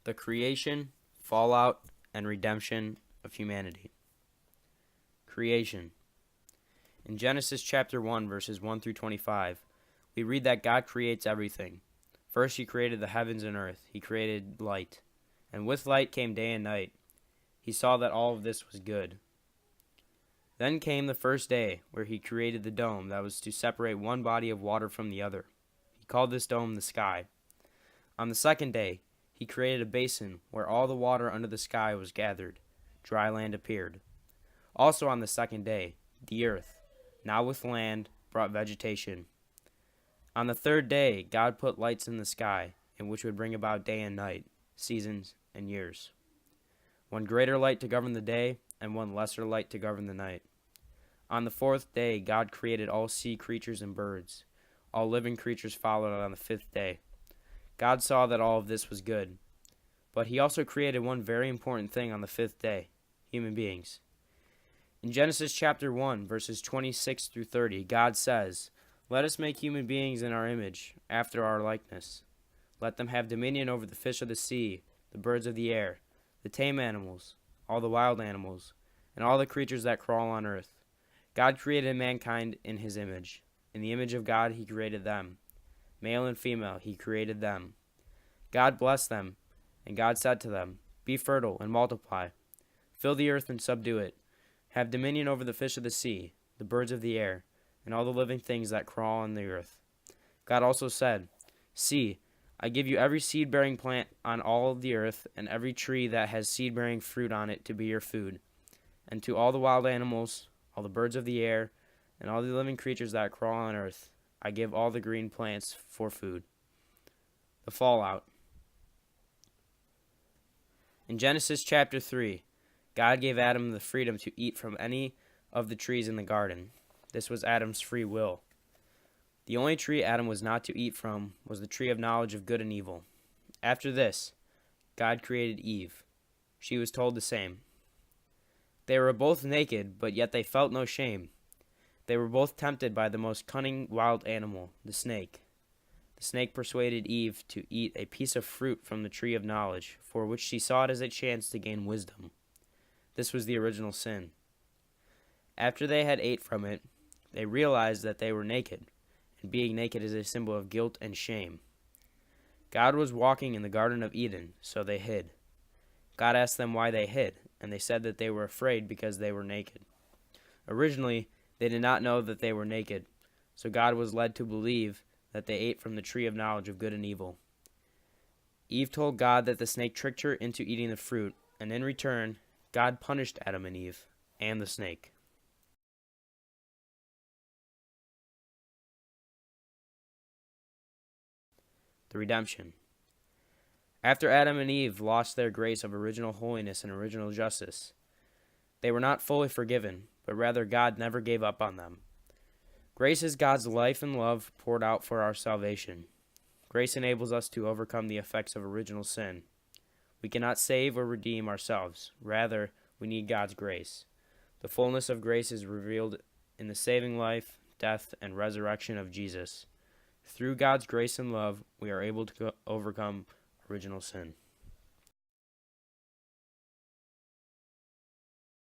The creation, fallout, and redemption of humanity. Creation. In Genesis chapter 1, verses 1 through 25, we read that God creates everything. First he created the heavens and earth. He created light. And with light came day and night. He saw that all of this was good. Then came the first day, where he created the dome that was to separate one body of water from the other. He called this dome the sky. On the second day, he created a basin where all the water under the sky was gathered. Dry land appeared. Also on the second day, the earth, now with land, brought vegetation. On the third day, God put lights in the sky, in which would bring about day and night, seasons and years. One greater light to govern the day, and one lesser light to govern the night. On the fourth day, God created all sea creatures and birds. All living creatures followed on the fifth day. God saw that all of this was good. But he also created one very important thing on the fifth day, human beings. In Genesis chapter 1, verses 26 through 30, God says, "Let us make human beings in our image, after our likeness. Let them have dominion over the fish of the sea, the birds of the air, the tame animals, all the wild animals, and all the creatures that crawl on earth." God created mankind in his image. In the image of God he created them. Male and female he created them. God blessed them, and God said to them, "Be fertile and multiply. Fill the earth and subdue it. Have dominion over the fish of the sea, the birds of the air, and all the living things that crawl on the earth." God also said, "See, I give you every seed-bearing plant on all the earth, and every tree that has seed-bearing fruit on it to be your food. And to all the wild animals, all the birds of the air, and all the living creatures that crawl on earth, I give all the green plants for food." The fallout. In Genesis chapter 3, God gave Adam the freedom to eat from any of the trees in the garden. This was Adam's free will. The only tree Adam was not to eat from was the tree of knowledge of good and evil. After this, God created Eve. She was told the same. They were both naked, but yet they felt no shame. They were both tempted by the most cunning wild animal, the snake. The snake persuaded Eve to eat a piece of fruit from the tree of knowledge, for which she saw it as a chance to gain wisdom. This was the original sin. After they had ate from it, they realized that they were naked, and being naked is a symbol of guilt and shame. God was walking in the Garden of Eden, so they hid. God asked them why they hid, and they said that they were afraid because they were naked. Originally, they did not know that they were naked, so God was led to believe that they ate from the tree of knowledge of good and evil. Eve told God that the snake tricked her into eating the fruit, and in return, God punished Adam and Eve and the snake. The redemption. After Adam and Eve lost their grace of original holiness and original justice, they were not fully forgiven, but rather God never gave up on them. Grace is God's life and love poured out for our salvation. Grace enables us to overcome the effects of original sin. We cannot save or redeem ourselves. Rather, we need God's grace. The fullness of grace is revealed in the saving life, death, and resurrection of Jesus. Through God's grace and love, we are able to overcome original sin.